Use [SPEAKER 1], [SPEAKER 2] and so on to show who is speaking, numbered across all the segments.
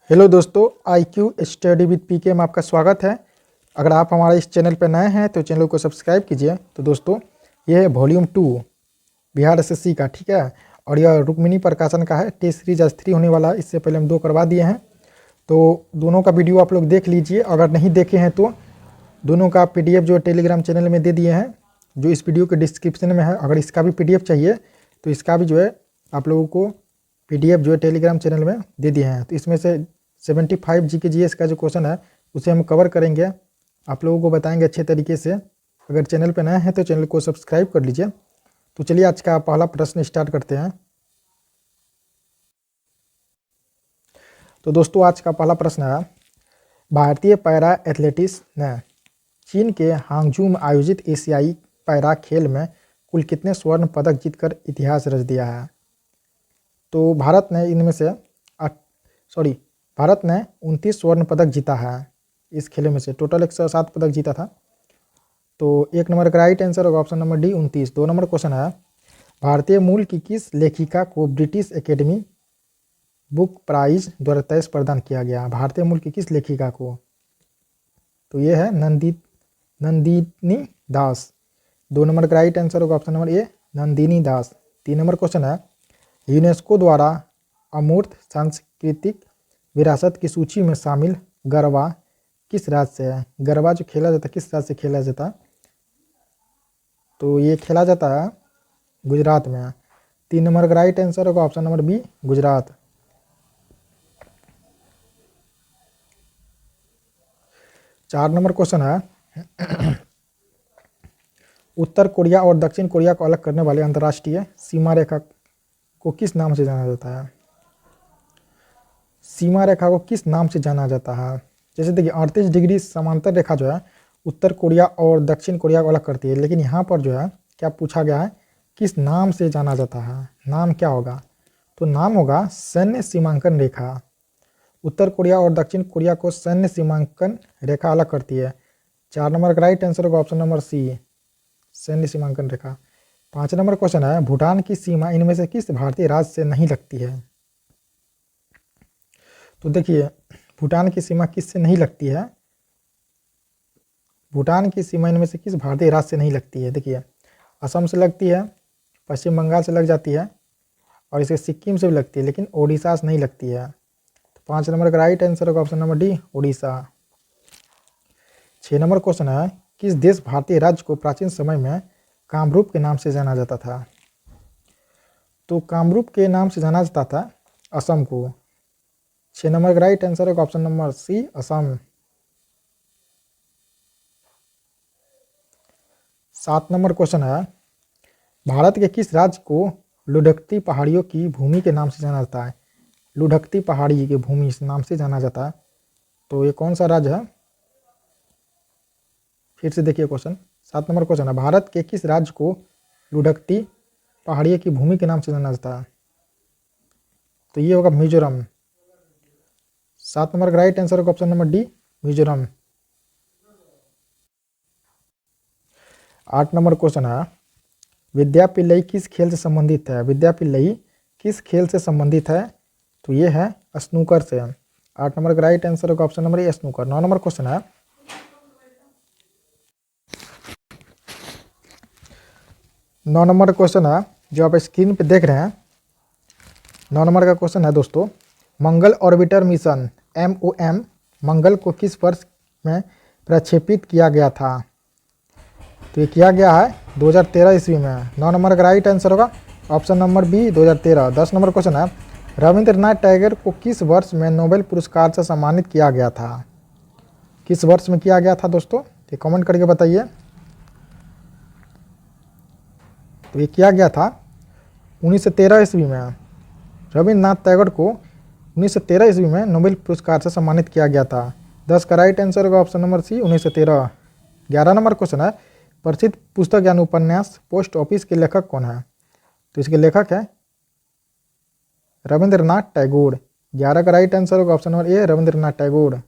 [SPEAKER 1] Hello दोस्तों, IQ study with पीके में आपका स्वागत है। अगर आप हमारे इस चैनल पर नए हैं तो चैनल को सब्सक्राइब कीजिए। तो दोस्तों, ये है वॉल्यूम 2 बिहार एसएससी का, ठीक है। और यह रुक्मिणी प्रकाशन का है। टेस्ट सीरीज आज 3 होने वाला है। इससे पहले हम 2 करवा दिए हैं, तो दोनों का वीडियो आप लोग देख लीजिए। अगर नहीं देखे हैं तो दोनों का PDF जो टेलीग्राम चैनल में दे दिए हैं, जो इस वीडियो के डिस्क्रिप्शन में है। अगर इसका भी PDF चाहिए तो इसका भी जो है आप लोगों को PDF जो है टेलीग्राम चैनल में दे दिए हैं। तो इसमें से 75 GK/GS का जो क्वेश्चन है उसे हम कवर करेंगे, आप लोगों को बताएंगे अच्छे तरीके से। अगर चैनल पर नए हैं तो चैनल को सब्सक्राइब कर लीजिए। तो चलिए आज का पहला प्रश्न स्टार्ट करते हैं। तो दोस्तों, आज का पहला प्रश्न है, भारतीय पैरा एथलेटिक्स ने चीन के हांगझू में आयोजित एशियाई पैरा खेल में कुल कितने स्वर्ण पदक जीतकर इतिहास रच दिया है। तो भारत ने इनमें से भारत ने 29 स्वर्ण पदक जीता है। इस खेल में से टोटल 107 पदक जीता था। तो 1 नंबर का राइट आंसर होगा option number D 29। 2 number question है, भारतीय मूल की किस लेखिका को ब्रिटिश एकेडमी बुक प्राइज 2023 प्रदान किया गया। भारतीय मूल की किस लेखिका को, तो ये है नंदिनी दास। 2 नंबर का राइट आंसर होगा ऑप्शन नंबर ए नंदिनी दास। 3 नंबर क्वेश्चन है, यूनेस्को द्वारा अमूर्त सांस्कृतिक विरासत की सूची में शामिल गरबा किस राज्य से है। गरबा जो खेला जाता है किस राज्य से खेला जाता है, तो ये खेला जाता है गुजरात में। 3 नंबर का राइट आंसर होगा option number B Gujarat. 4 number question है, उत्तर कोरिया और दक्षिण कोरिया को अलग करने वाले अंतर्राष्ट्रीय सीमा रेखा को किस नाम से जाना जाता है। सीमा रेखा को किस नाम से जाना जाता है। जैसे देखिए 38 डिग्री समांतर रेखा जो है उत्तर कोरिया और दक्षिण कोरिया को अलग करती है, लेकिन यहाँ पर जो है क्या पूछा गया है, किस नाम से जाना जाता है। नाम क्या होगा, तो नाम होगा सैन्य सीमांकन रेखा। उत्तर कोरिया और दक्षिण कोरिया को सैन्य सीमांकन रेखा अलग करती है। 4 नंबर का राइट आंसर होगा ऑप्शन नंबर सी सैन्य सीमांकन रेखा। 5 नंबर क्वेश्चन है, भूटान की सीमा इनमें से किस भारतीय राज्य से नहीं लगती है। तो देखिए भूटान की सीमा किस से नहीं लगती है। भूटान की सीमा इनमें से किस भारतीय राज्य से नहीं लगती है। देखिए असम से लगती है, पश्चिम बंगाल से लग जाती है और इसे सिक्किम से भी लगती है, लेकिन ओडिशा से नहीं लगती है। तो 5 नंबर का राइट आंसर होगा option number D Odisha. 6 number question है, किस देश भारतीय राज्य को प्राचीन समय में कामरूप के नाम से जाना जाता था। तो कामरूप के नाम से जाना जाता था असम को। 6 नंबर का राइट आंसर होगा option number C Assam. 7 number question है, भारत के किस राज्य को लुढ़कती पहाड़ियों की भूमि के नाम से जाना जाता है। लुढ़कती पहाड़ी की भूमि इस नाम से जाना जाता है, तो ये कौन सा राज्य है। फिर से देखिए क्वेश्चन, 7 नंबर क्वेश्चन है, भारत के किस राज्य को लुढ़कती पहाड़ियों की भूमि के नाम से जाना जाता है, तो ये होगा मिजोरम। 7 नंबर का राइट आंसर होगा option number D Mizoram. 8 number question है, विद्या पिल्लई किस खेल से संबंधित है। विद्या पिल्लई किस खेल से संबंधित है, तो ये है स्नूकर से। 8 नंबर का राइट आंसर होगा ऑप्शन नंबर ए स्नूकर। 9 नंबर क्वेश्चन है, 9 नंबर क्वेश्चन है जो आप स्क्रीन पे देख रहे हैं। 9 नंबर का क्वेश्चन है दोस्तों, मंगल ऑर्बिटर मिशन MOM मंगल को किस वर्ष में प्रक्षेपित किया गया था। तो ये किया गया है 2013 ईस्वी में। 9 नंबर का राइट आंसर होगा option number B 2013। 10 number question है, रविंद्रनाथ टैगोर को किस वर्ष में नोबेल पुरस्कार से सम्मानित किया गया था। किस वर्ष में किया गया था दोस्तों, ये कमेंट करके बताइए। तो ये किया गया था 1913 ईस्वी में। रविंद्रनाथ टैगोर को 1913 ईस्वी में नोबेल पुरस्कार से सम्मानित किया गया था। 10 का राइट आंसर होगा option number C 1913। 11 number question है, प्रसिद्ध पुस्तक यानी उपन्यास पोस्ट ऑफिस के लेखक कौन है। तो इसके लेखक है रविंद्रनाथ टैगोर। 11 का राइट आंसर होगा ऑप्शन नंबर ए रविंद्रनाथ टैगोर।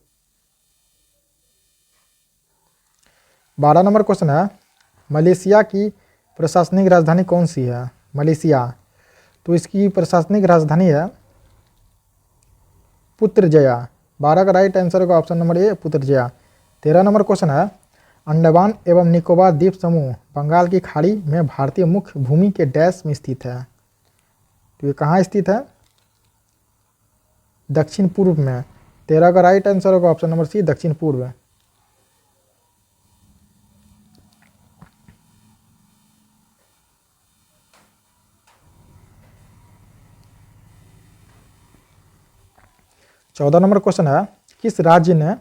[SPEAKER 1] 12 नंबर क्वेश्चन है, मलेशिया की प्रशासनिक राजधानी कौन सी है। मलेशिया, तो इसकी प्रशासनिक राजधानी है पुत्रजया। 12 का राइट आंसर होगा option number A Putrajaya. 13 number question है, अंडमान एवं निकोबार द्वीप समूह बंगाल की खाड़ी में भारतीय मुख्य भूमि के डैश में स्थित है। तो ये कहाँ स्थित है? दक्षिण पूर्व में। 13 का राइट आंसर होगा ऑप्शन नंबर सी दक्षिण पूर्व। चौदह नंबर क्वेश्चन है, किस राज्य ने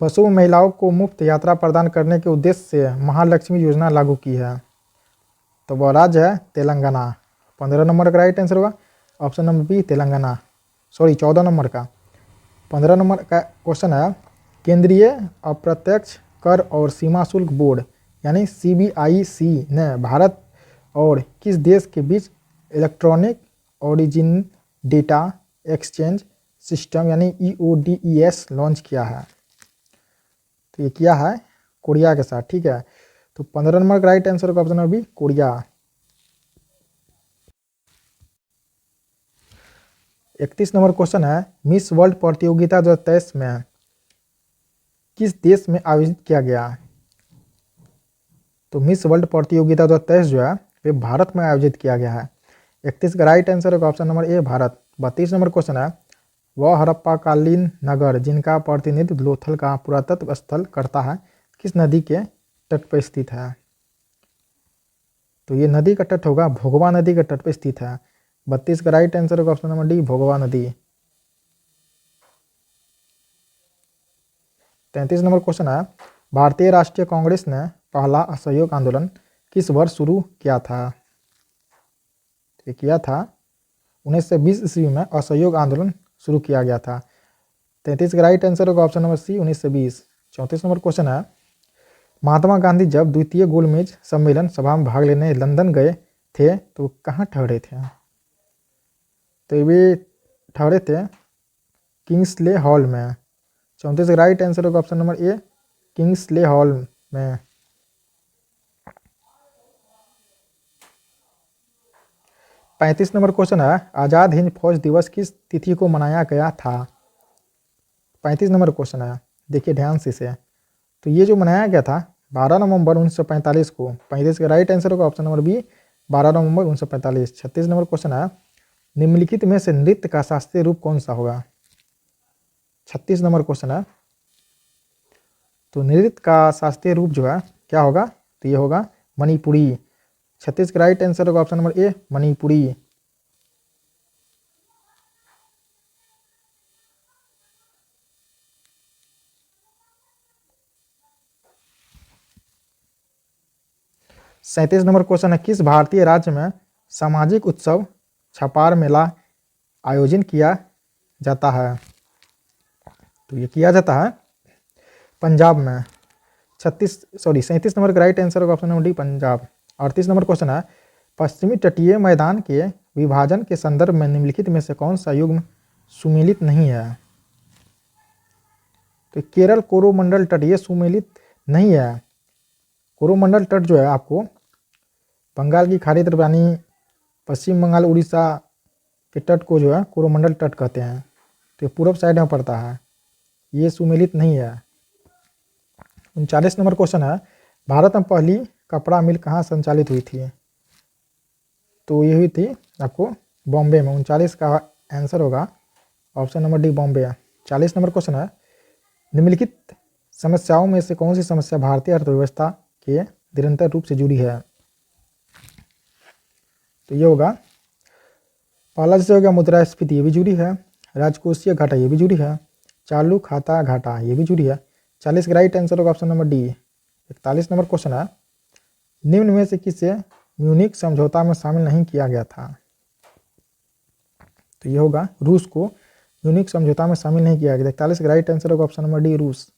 [SPEAKER 1] बसों में महिलाओं को मुफ्त यात्रा प्रदान करने के उद्देश्य से महालक्ष्मी योजना लागू की है? तो वह राज्य है तेलंगाना। 15 नंबर का राइट आंसर होगा option number B Telangana. 14 number का। 15 नंबर का क्वेश्चन है, केंद्रीय अप्रत्यक्ष कर और सीमा शुल्क बोर्ड यानी CBIC ने भारत और किस देश के बीच electronic origin data exchange system यानी EODES लॉन्च किया है? तो ये किया है कोरिया के साथ। ठीक है, तो 15 नंबर का राइट आंसर होगा option number B Korea. 31 number question है, मिस वर्ल्ड प्रतियोगिता 2023 में किस देश में आयोजित किया गया? तो मिस वर्ल्ड प्रतियोगिता 2023 जो है वे भारत में आयोजित किया गया है। 31 का राइट आंसर होगा ऑप्शन नंबर ए भारत। 32 नंबर क्वेश्चन है, वह हड़प्पा कालीन नगर जिनका प्रतिनिधित्व लोथल का पुरातत्व स्थल करता है किस नदी के तट पर स्थित है? तो ये नदी का तट होगा भोगवा नदी के तट पर स्थित है। 32 का राइट आंसर होगा ऑप्शन नंबर डी भोगवा नदी। 33 नंबर क्वेश्चन है, भारतीय राष्ट्रीय कांग्रेस ने पहला असहयोग आंदोलन किस वर्ष शुरू किया था? ये किया था 1920 ईस्वी में असहयोग आंदोलन शुरू किया गया था। 33 का राइट आंसर होगा option number C 1920। 34 number question है, महात्मा गांधी जब द्वितीय गोलमेज सम्मेलन सभा में भाग लेने लंदन गए थे तो कहाँ ठहरे थे? तो वे ठहरे थे किंग्सले हॉल में। 34 का राइट आंसर होगा ऑप्शन नंबर ए किंग्सले हॉल में। 35 नंबर क्वेश्चन है, आज़ाद हिंद फौज दिवस किस तिथि को मनाया गया था? 35 नंबर क्वेश्चन है, देखिए ध्यान से इसे। तो ये जो मनाया गया था 12 नवंबर 1945 को। 35 का राइट आंसर होगा ऑप्शन नंबर बी 12 नवंबर 1945। 36 नंबर क्वेश्चन है, निम्नलिखित में से नृत्य का शास्त्रीय रूप कौन सा होगा? 36 नंबर क्वेश्चन है, तो नृत्य का शास्त्रीय रूप जो है क्या होगा? तो ये होगा मणिपुरी। 36 का राइट आंसर होगा ऑप्शन नंबर ए मणिपुरी। सैंतीस नंबर क्वेश्चन है, किस भारतीय राज्य में सामाजिक उत्सव छपार मेला आयोजन किया जाता है? तो ये किया जाता है पंजाब में। 37 नंबर का राइट आंसर होगा option number D Punjab. 38 number question है, पश्चिमी तटीय मैदान के विभाजन के संदर्भ में निम्नलिखित में से कौन सा युग्म सुमेलित नहीं है? तो केरल कोरोमंडल तट ये सुमेलित नहीं है। कोरोमंडल तट जो है आपको बंगाल की खाड़ी तरफ यानी पश्चिम बंगाल उड़ीसा के तट को जो है कोरोमंडल तट कहते हैं। तो ये पूर्व साइड में पड़ता है, ये सुमेलित नहीं है। 39 नंबर क्वेश्चन है, भारत में पहली कपड़ा मिल कहाँ संचालित हुई थी? तो ये हुई थी आपको बॉम्बे में। 39 का आंसर होगा option number D Bombay. 40 number question है, निम्नलिखित समस्याओं में से कौन सी समस्या भारतीय अर्थव्यवस्था के निरंतर रूप से जुड़ी है? तो ये होगा पहला जैसे हो गया मुद्रास्फीति, ये भी जुड़ी है। राजकोषीय घाटा ये भी जुड़ी है। चालू खाता घाटा ये भी जुड़ी है। 40 का राइट आंसर होगा option number D. 41 number question है, निम्न में से किसे म्यूनिक समझौता में शामिल नहीं किया गया था? तो ये होगा रूस को म्यूनिक समझौता में शामिल नहीं किया गया। 41 का राइट आंसर होगा ऑप्शन नंबर डी रूस।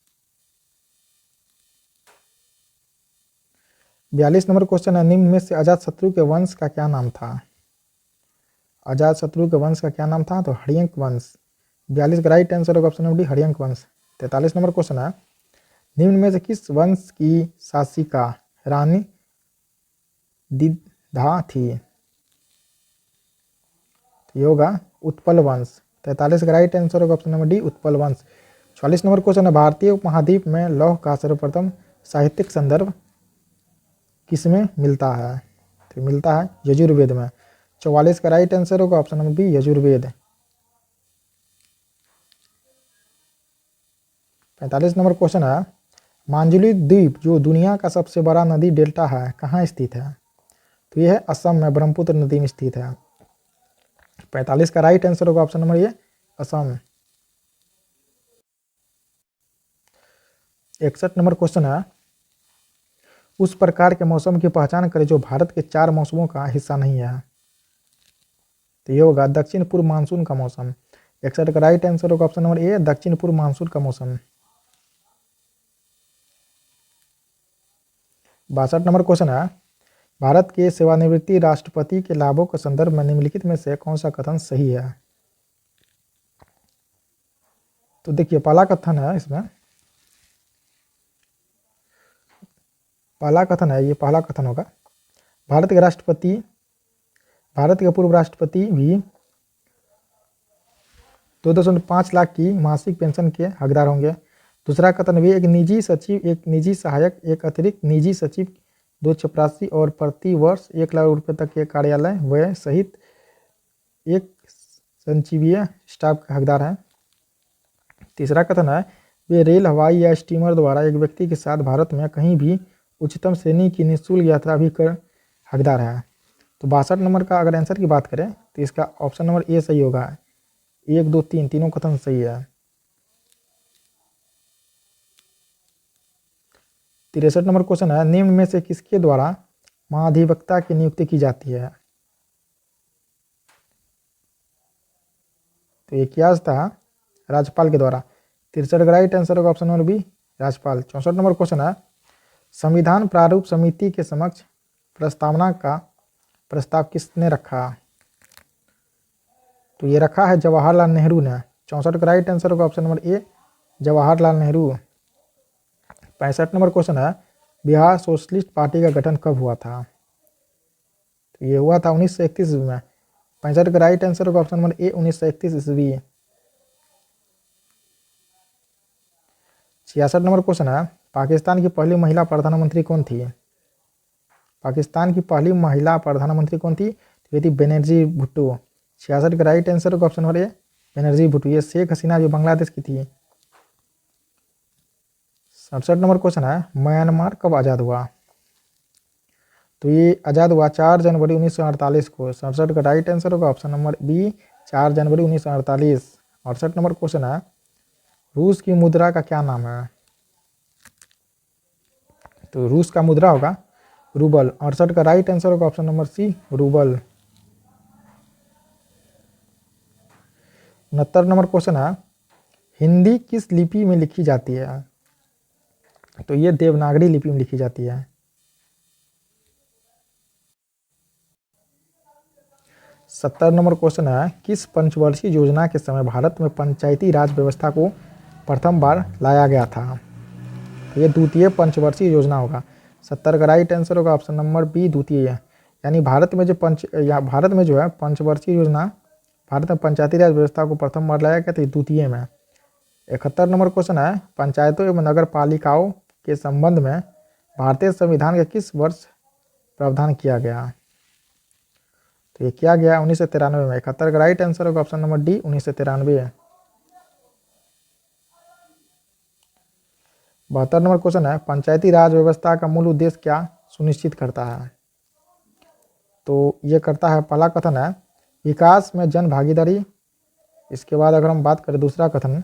[SPEAKER 1] 42 नंबर क्वेश्चन है, निम्न में से अजातशत्रु के वंश का क्या नाम था? अजातशत्रु के वंश का क्या नाम था? तो हर्यंक वंश। 42 का राइट आंसर होगा ऑप्शन नंबर डी हर्यंक वंश। 43 नंबर क्वेश्चन है, निम्न में से किस वंश की शासिका रानी दीधा थी? तो ये होगा उत्पल वंश। 43 का राइट आंसर होगा ऑप्शन नंबर डी उत्पल वंश। 44 नंबर क्वेश्चन है, भारतीय उपमहाद्वीप में लौह का सर्वप्रथम साहित्यिक संदर्भ किसमें मिलता है? तो मिलता है यजुर्वेद में। 44 का राइट आंसर होगा option number B Yajurveda. 45 number question है, मांजुली द्वीप जो दुनिया का सबसे बड़ा नदी डेल्टा है कहाँ स्थित है? तो यह है असम में ब्रह्मपुत्र नदी में स्थित है। 45 का राइट आंसर होगा ऑप्शन नंबर ए असम। 61 नंबर क्वेश्चन है, उस प्रकार के मौसम की पहचान करें जो भारत के 4 मौसमों का हिस्सा नहीं है। तो ये होगा दक्षिण पूर्व मानसून का मौसम। 61 का राइट आंसर होगा ऑप्शन नंबर ए दक्षिण पूर्व मानसून का मौसम। 62 नंबर क्वेश्चन है, भारत के सेवानिवृत्ति राष्ट्रपति के लाभों के संदर्भ में निम्नलिखित में से कौन सा कथन सही है? तो देखिए पहला कथन है, इसमें पहला कथन है, ये पहला कथन होगा, भारत के पूर्व राष्ट्रपति भी 2.5 लाख की मासिक पेंशन के हकदार होंगे। दूसरा कथन भी, एक निजी सचिव, एक निजी सहायक, एक अतिरिक्त निजी सचिव, 2 चपरासी और प्रति वर्ष 1 लाख रुपए तक के कार्यालय व्यय सहित एक संजीवीय स्टाफ के हकदार हैं। तीसरा कथन है, वे रेल, हवाई या स्टीमर द्वारा एक व्यक्ति के साथ भारत में कहीं भी उच्चतम श्रेणी की निःशुल्क यात्रा भी कर हकदार है। तो 62 नंबर का अगर आंसर की बात करें तो इसका ऑप्शन नंबर ए सही होगा। 1, 2, 3 तीनों कथन सही है। 63 नंबर क्वेश्चन है, निम्न में से किसके द्वारा महाधिवक्ता की नियुक्ति की जाती है? तो ये क्या था? राज्यपाल के द्वारा। 63 का राइट आंसर होगा ऑप्शन नंबर बी राज्यपाल। 64 नंबर क्वेश्चन है, संविधान प्रारूप समिति के समक्ष प्रस्तावना का प्रस्ताव किसने रखा? तो ये रखा है जवाहरलाल नेहरू ने। 64 का राइट आंसर होगा ऑप्शन नंबर ए जवाहरलाल नेहरू। 65 नंबर क्वेश्चन है, बिहार सोशलिस्ट पार्टी का गठन कब हुआ था? तो ये हुआ था 1931 में। 65 का राइट आंसर होगा ऑप्शन नंबर ए 1931 ईस्वी। 66 नंबर क्वेश्चन है, पाकिस्तान की पहली महिला प्रधानमंत्री कौन थी? पाकिस्तान की पहली महिला प्रधानमंत्री कौन थी? तो ये थी बेनजीर भुट्टो। 66 का राइट आंसर होगा ऑप्शन नंबर ए बेनजीर भुट्टो। ये शेख हसीना जो बांग्लादेश की थी। 67 नंबर क्वेश्चन है, म्यांमार कब आज़ाद हुआ? तो ये आज़ाद हुआ 4 जनवरी 1948 को। 67 का राइट आंसर होगा ऑप्शन नंबर बी 4 जनवरी 1948। 68 नंबर क्वेश्चन है, रूस की मुद्रा का क्या नाम है? तो रूस का मुद्रा होगा रूबल। 68 का राइट आंसर होगा option number C rouble. 69 number question है, हिंदी किस लिपि में लिखी जाती है? तो ये देवनागरी लिपि में लिखी जाती है। 70 नंबर क्वेश्चन है, किस पंचवर्षीय योजना के समय भारत में पंचायती राज व्यवस्था को प्रथम बार लाया गया था? तो ये द्वितीय पंचवर्षीय योजना होगा। 70 का राइट आंसर होगा ऑप्शन नंबर बी द्वितीय। यानी भारत में जो है पंचवर्षीय योजना, भारत में पंचायती राज व्यवस्था को प्रथम बार लाया गया था द्वितीय में। 71 नंबर क्वेश्चन है, पंचायतों एवं नगर पालिकाओं के संबंध में भारतीय संविधान के किस वर्ष प्रावधान किया गया? तो ये किया गया 1993 में। 71 का राइट आंसर होगा option number D 1993। 72 number question है, पंचायती राज व्यवस्था का मूल उद्देश्य क्या सुनिश्चित करता है? तो ये करता है, पहला कथन है विकास में जन भागीदारी। इसके बाद अगर हम बात करें दूसरा कथन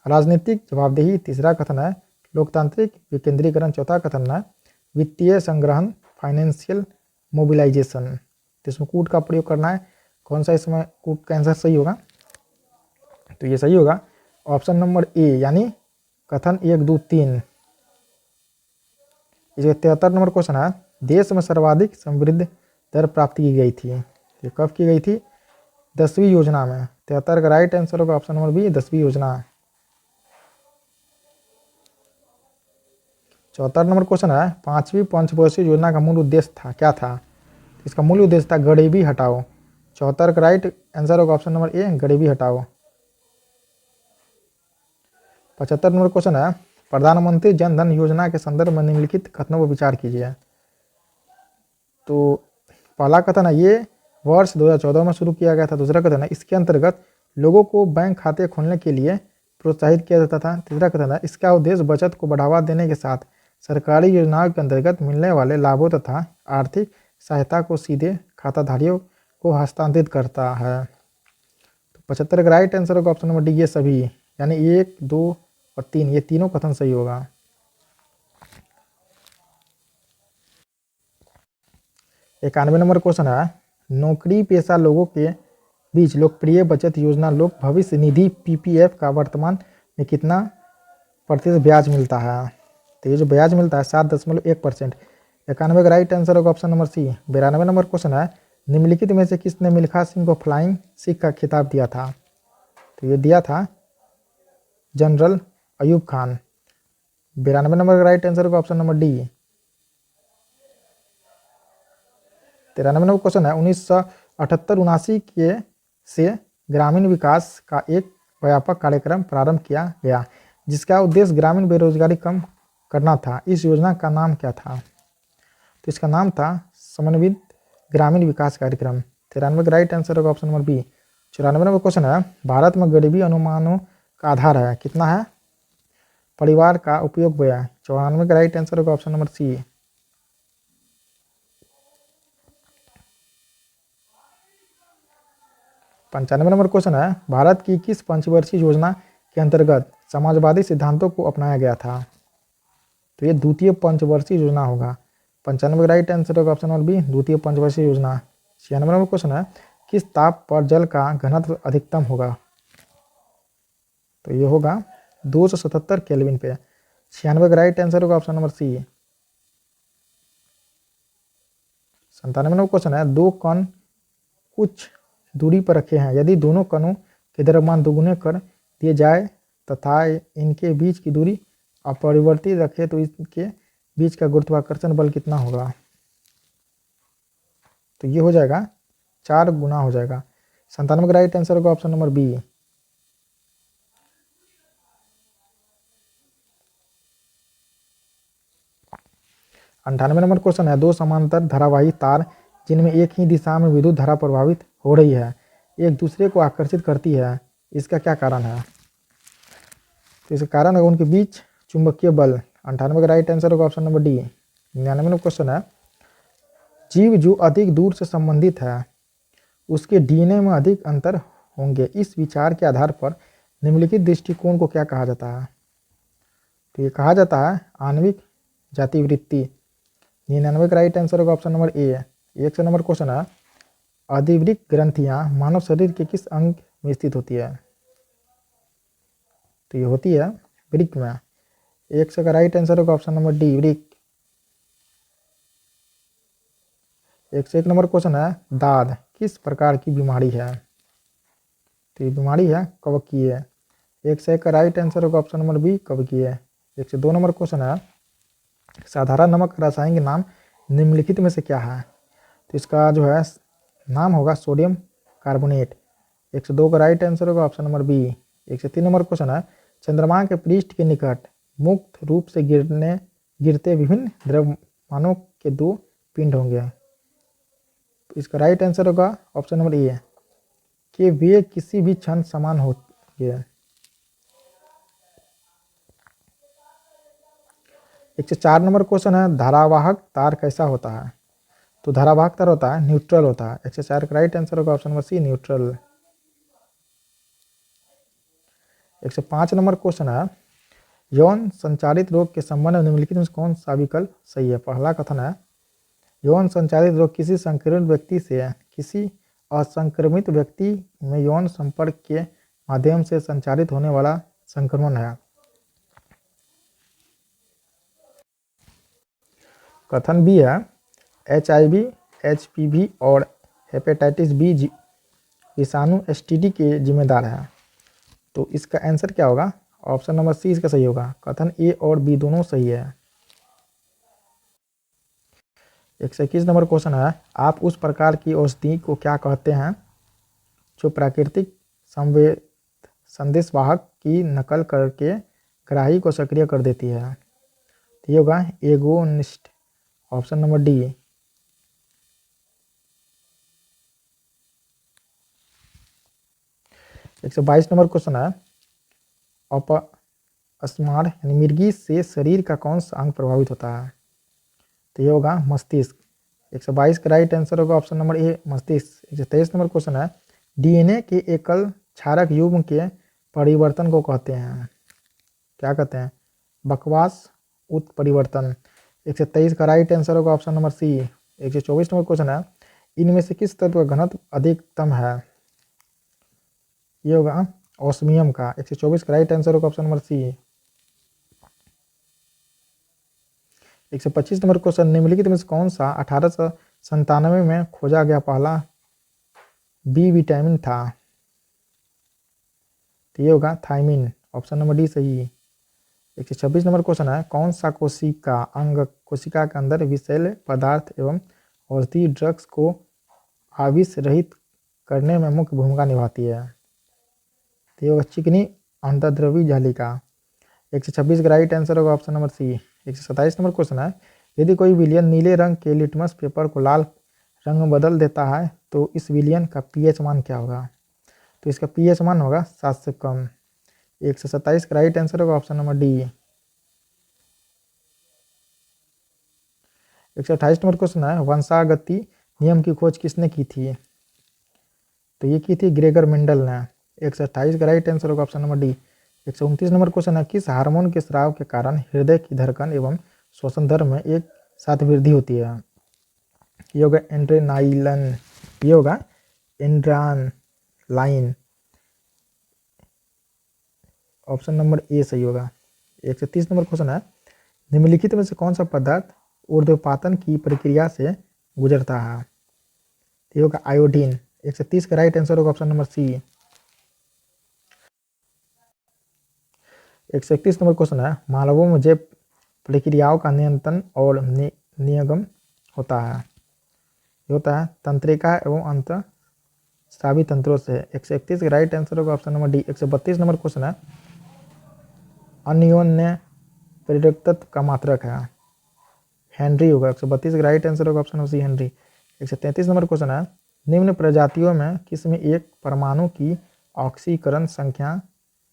[SPEAKER 1] राजनीतिक जवाबदेही। तीसरा कथन है लोकतांत्रिक विकेंद्रीकरण। चौथा कथन है वित्तीय संग्रहण फाइनेंशियल मोबिलाइजेशन। तो इसमें कूट का प्रयोग करना है। कौन सा इसमें कूट का आंसर सही होगा? तो ये सही होगा ऑप्शन नंबर ए यानी कथन 1, 2, 3। इसके 73 नंबर क्वेश्चन है, देश में सर्वाधिक समृद्ध दर प्राप्त की गई थी। ये कब की गई थी? 10वीं योजना में। 73 का राइट आंसर होगा ऑप्शन नंबर बी 10वीं योजना। 74 नंबर क्वेश्चन है, 5वीं पंचवर्षीय योजना का मूल उद्देश्य था क्या था? इसका मूल उद्देश्य था गरीबी हटाओ। 74 का राइट आंसर होगा ऑप्शन नंबर ए गरीबी हटाओ। 75 नंबर क्वेश्चन है, प्रधानमंत्री जन धन योजना के संदर्भ में निम्नलिखित कथनों पर विचार कीजिए। तो पहला कथन है ये वर्ष 2014 में शुरू किया गया था। दूसरा कथन है इसके अंतर्गत लोगों को बैंक खाते खोलने के लिए प्रोत्साहित किया जाता था। तीसरा कथन है इसका उद्देश्य बचत को बढ़ावा देने के साथ सरकारी योजनाओं के अंतर्गत मिलने वाले लाभों तथा आर्थिक सहायता को सीधे खाताधारियों को हस्तांतरित करता है। तो 75 का राइट आंसर होगा ऑप्शन नंबर डी, ये सभी, यानी 1, 2 और 3, ये तीनों कथन सही होगा। 91 नंबर क्वेश्चन है, नौकरी पेशा लोगों के बीच लोकप्रिय बचत योजना लोक भविष्य निधि पीपीएफ का वर्तमान में कितना प्रतिशत ब्याज मिलता है? तो ये जो ब्याज मिलता है 7.1%। 91 का राइट आंसर होगा option number C. 92 number question है, निम्नलिखित में से किसने मिल्खा सिंह को फ्लाइंग सिख का खिताब दिया था? तो ये दिया था जनरल अयूब खान। 92 नंबर का राइट आंसर होगा option number D. 93 number question है, 1978-79 के से ग्रामीण विकास का एक व्यापक कार्यक्रम प्रारंभ किया गया जिसका उद्देश्य ग्रामीण बेरोजगारी कम करना था। इस योजना का नाम क्या था? तो इसका नाम था समन्वित ग्रामीण विकास कार्यक्रम। 93 का राइट आंसर होगा option number B. 94 number question है, भारत में गरीबी अनुमानों का आधार है कितना है? परिवार का उपयोग व्यय। 94 का राइट आंसर होगा option number C. 95 number question है, भारत की किस पंचवर्षीय योजना के अंतर्गत समाजवादी सिद्धांतों को अपनाया गया था? तो ये द्वितीय पंचवर्षीय योजना होगा। 95 का राइट आंसर होगा ऑप्शन नंबर बी, द्वितीय पंचवर्षीय योजना। 96 नंबर क्वेश्चन है, किस ताप पर जल का घनत्व अधिकतम होगा? तो ये होगा 277 केल्विन पे। 96 का राइट आंसर होगा option number C. 97 number question है, दो कण कुछ दूरी पर रखे हैं, यदि दोनों कणों के द्रव्यमान दोगुने कर दिए जाए तथा इनके बीच की दूरी अपरिवर्तित रखे तो इनके बीच का गुरुत्वाकर्षण बल कितना होगा? तो ये हो जाएगा 4 गुना हो जाएगा। 97 का राइट आंसर होगा option number B. 98 number question है, दो समांतर धारावाही तार जिनमें एक ही दिशा में विद्युत धारा प्रवाहित हो रही है एक दूसरे को आकर्षित करती है, इसका क्या कारण है? तो इसका कारण है उनके बीच चुंबकीय बल। 98 का राइट आंसर होगा option number D. 99 number question है, जीव जो अधिक दूर से संबंधित है उसके डीएनए में अधिक अंतर होंगे, इस विचार के आधार पर निम्नलिखित दृष्टिकोण को क्या कहा जाता है? तो ये कहा जाता है आणविक जातिवृत्ति। 99 का राइट आंसर होगा ऑप्शन नंबर ए। 100 नंबर क्वेश्चन है, अधिवृक्क ग्रंथियां मानव शरीर के किस अंग में स्थित होती है? तो ये होती है वृक्क में। 100 का राइट आंसर होगा ऑप्शन नंबर डी, वृक्क। 101 नंबर क्वेश्चन है, दाद किस प्रकार की बीमारी है? तो ये बीमारी है कवकीय। 101 का राइट आंसर होगा ऑप्शन नंबर बी, कवकीय। 102 नंबर क्वेश्चन है, साधारण नमक का रासायनिक नाम निम्नलिखित में से क्या है? तो इसका जो है नाम होगा सोडियम कार्बोनेट। 102 का राइट आंसर होगा option number B. 103 number question है, चंद्रमा के पृष्ठ के निकट मुक्त रूप से गिरते विभिन्न द्रव्यमानों के दो पिंड होंगे। इसका राइट आंसर होगा ऑप्शन नंबर ए कि वे किसी भी क्षण समान होंगे। 104 नंबर क्वेश्चन है, धारावाहक तार कैसा होता है? तो धारावाहक तार होता है न्यूट्रल होता है। 104 का राइट आंसर होगा option number C, neutral. 105 number question है, यौन संचारित रोग के संबंध में निम्नलिखित में कौन सा विकल्प सही है? पहला कथन है, यौन संचारित रोग किसी संक्रमित व्यक्ति से किसी असंक्रमित व्यक्ति में यौन संपर्क के माध्यम से संचारित होने वाला संक्रमण है। कथन बी है, HIV, HPV और हेपेटाइटिस बी विषाणु STD के जिम्मेदार है। तो इसका आंसर क्या होगा? ऑप्शन नंबर सी इसका सही होगा। कथन ए और बी दोनों सही है। 121 नंबर क्वेश्चन है, आप उस प्रकार की औषधि को क्या कहते हैं जो प्राकृतिक संदेशवाहक की नकल करके ग्राही को सक्रिय कर देती है। तो ये होगा agonist, option number D. 122 number question है, अपस्मार यानी मिर्गी से शरीर का कौन सा अंग प्रभावित होता है? तो ये होगा मस्तिष्क। 122 का राइट आंसर होगा ऑप्शन नंबर ए, मस्तिष्क। 123 नंबर क्वेश्चन है, डीएनए के एकल क्षारक युग्म के परिवर्तन को कहते हैं, क्या कहते हैं? बकवास उत्परिवर्तन। 123 का राइट आंसर होगा option number C. 124 number question है, इनमें से किस तत्व का घनत्व अधिकतम है? ये होगा ऑस्मियम का। 124 का राइट आंसर होगा option number C. 125 number question, निम्नलिखित में से कौन सा 1897 में खोजा गया पहला बी विटामिन था? तो ये होगा थायमिन, ऑप्शन नंबर डी सही। 126 नंबर क्वेश्चन है, कौन सा कोशिका के अंदर विषैले पदार्थ एवं औषधीय ड्रग्स को आविष रहित करने में मुख्य भूमिका निभाती है? तो ये होगा चिकनी अंतर्द्रवी जालिका। 126 का राइट आंसर होगा option number C. 127 number question है, यदि कोई विलियन नीले रंग के लिटमस पेपर को लाल रंग में बदल देता है तो इस विलियन का पीएच मान क्या होगा? तो इसका पीएच मान होगा 7 से कम। 127 का राइट आंसर होगा option number D. 128 number question है, वंशागति नियम की खोज किसने की थी? तो ये की थी ग्रेगर मेंडल ने। 128 का राइट आंसर होगा option number D. 129 number question है, किस हार्मोन के स्राव के कारण हृदय की धड़कन एवं श्वसन दर में एक साथ वृद्धि होती है? ये होगा एड्रेनालाइन। ये होगा एड्रेनालाइन, ऑप्शन नंबर ए सही होगा। 130 नंबर क्वेश्चन है, निम्नलिखित में से कौन सा पदार्थ ऊर्ध्वपातन की प्रक्रिया से गुजरता है? ये होगा आयोडीन। 130 का राइट आंसर होगा option number C. 131 number question है, मानवों में जैव प्रक्रियाओं का नियंत्रण और नियमन होता है? ये होता है तंत्रिका एवं अंतःस्रावी तंत्रों से। 131 का राइट आंसर होगा option number D. 132 number question है, अन्योन्य प्रेरकत्व का मात्रक है? हेनरी होगा। 132 का राइट आंसर होगा option number C, henry. 133 number question है, निम्न प्रजातियों में किसमें एक परमाणु की ऑक्सीकरण संख्या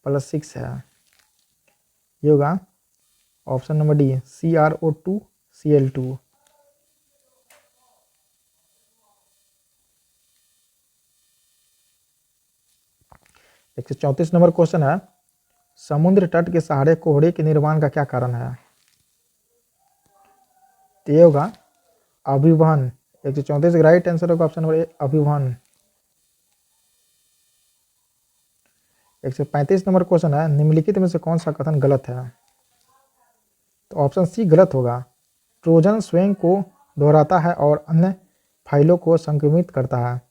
[SPEAKER 1] +6 है? ये होगा option number D, CrO2 Cl2। 134 number question है, समुद्र तट के सहारे कोहरे के निर्माण का क्या कारण है? तो ये होगा अभिवहन। 134 का राइट आंसर होगा ऑप्शन नंबर ए, अभिवहन। 135 नंबर क्वेश्चन है, निम्नलिखित में से कौन सा कथन गलत है? तो ऑप्शन सी गलत होगा। ट्रोजन स्वयं को दोहराता है और अन्य फाइलों को संक्रमित करता है।